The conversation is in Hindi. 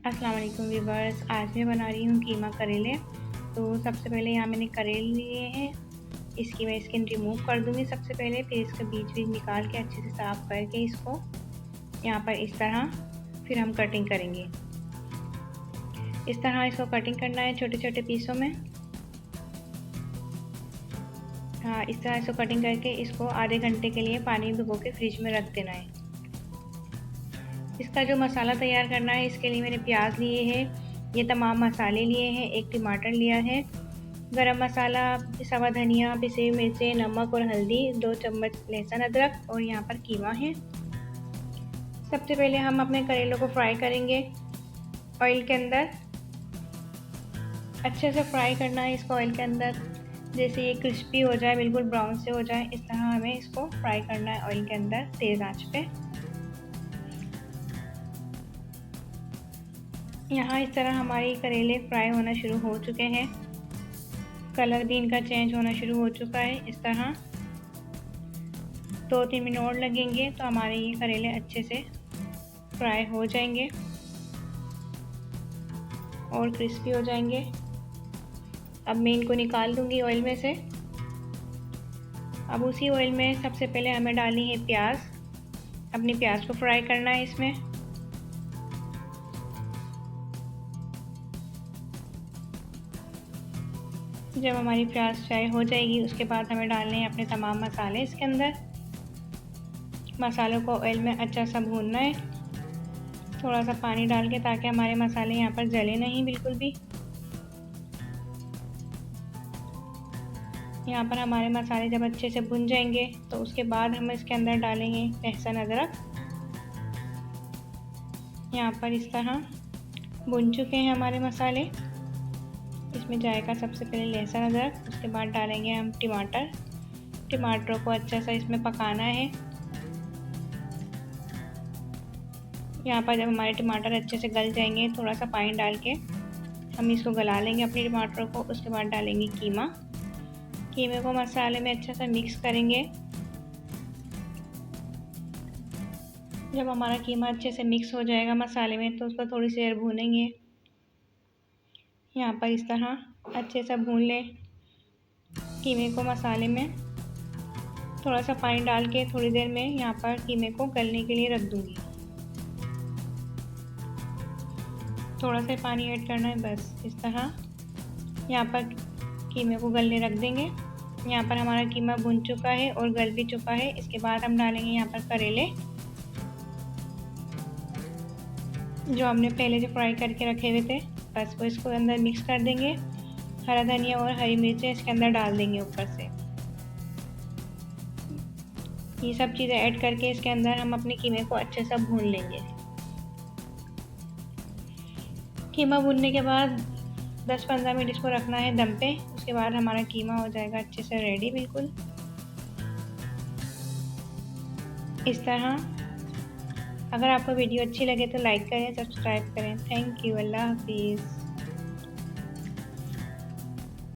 अस्सलाम वालेकुम व्यूवर्स। आज मैं बना रही हूँ कीमा करेले। तो सबसे पहले यहाँ मैंने करेले लिए हैं। इसकी मैं स्किन रिमूव कर दूँगी सबसे पहले, फिर इसका बीज निकाल के अच्छे से साफ़ करके इसको यहाँ पर इस तरह फिर हम कटिंग करेंगे। इस तरह इसको कटिंग करना है छोटे छोटे पीसों में। हाँ, इस तरह इसको कटिंग करके इसको आधे घंटे के लिए पानी में भिगो के फ्रिज में रख देना है। इसका जो मसाला तैयार करना है, इसके लिए मैंने प्याज लिए हैं, ये तमाम मसाले लिए हैं, एक टमाटर लिया है, गरम मसाला, सवा धनिया, पिसे मिर्चें, नमक और हल्दी, 2 चम्मच लहसुन अदरक और यहाँ पर कीमा है। सबसे पहले हम अपने करेलों को फ्राई करेंगे ऑयल के अंदर। अच्छे से फ्राई करना है इसको ऑयल के अंदर, जैसे ये क्रिस्पी हो जाए, बिल्कुल ब्राउन से हो जाए, इस तरह हमें इसको फ्राई करना है ऑयल के अंदर तेज़ आंच पे। यहाँ इस तरह हमारे करेले फ्राई होना शुरू हो चुके हैं, कलर भी इनका चेंज होना शुरू हो चुका है। इस तरह 2-3 मिनट और लगेंगे तो हमारे ये करेले अच्छे से फ्राई हो जाएंगे और क्रिस्पी हो जाएंगे। अब मैं इनको निकाल दूंगी ऑयल में से। अब उसी ऑयल में सबसे पहले हमें डालनी है प्याज। अपनी प्याज को फ्राई करना है इसमें। जब हमारी प्याज फ्राई हो जाएगी उसके बाद हमें डालने हैं अपने तमाम मसाले इसके अंदर। मसालों को ऑयल में अच्छा सा भूनना है, थोड़ा सा पानी डाल के, ताकि हमारे मसाले यहाँ पर जले नहीं बिल्कुल भी। यहाँ पर हमारे मसाले जब अच्छे से भुन जाएंगे तो उसके बाद हम इसके अंदर डालेंगे लहसुन अदरक। यहाँ पर इस तरह भुन चुके हैं हमारे मसाले। इसमें जाएगा सबसे पहले लहसुन अदरक, उसके बाद डालेंगे हम टमाटर। टमाटरों को अच्छा सा इसमें पकाना है। यहाँ पर जब हमारे टमाटर अच्छे से गल जाएंगे, थोड़ा सा पानी डाल के हम इसको गला लेंगे अपने टमाटरों को। उसके बाद डालेंगे कीमा। कीमे को मसाले में अच्छा सा मिक्स करेंगे। जब हमारा कीमा अच्छे से मिक्स हो जाएगा मसाले में तो उसको थोड़ी सी देर भूनेंगे। यहाँ पर इस तरह अच्छे से भून लें कीमे को मसाले में। थोड़ा सा पानी डाल के थोड़ी देर में यहाँ पर कीमे को गलने के लिए रख दूँगी। थोड़ा सा पानी ऐड करना है बस। इस तरह यहाँ पर कीमे को गलने रख देंगे। यहाँ पर हमारा कीमा भुन चुका है और गल भी चुका है। इसके बाद हम डालेंगे यहाँ पर करेले, जो हमने पहले जो फ्राई करके रखे हुए थे, बस वो इसको अंदर मिक्स कर देंगे। हरा धनिया और हरी मिर्चें इसके अंदर डाल देंगे ऊपर से। ये सब चीज़ें ऐड करके इसके अंदर हम अपने कीमे को अच्छे से भून लेंगे। कीमा भूनने के बाद 10-15 मिनट इसको रखना है दम पे। उसके बाद हमारा कीमा हो जाएगा अच्छे से रेडी बिल्कुल इस तरह। अगर आपको वीडियो अच्छी लगे तो लाइक करें, सब्सक्राइब करें। Thank you. अल्लाह हाफिज़।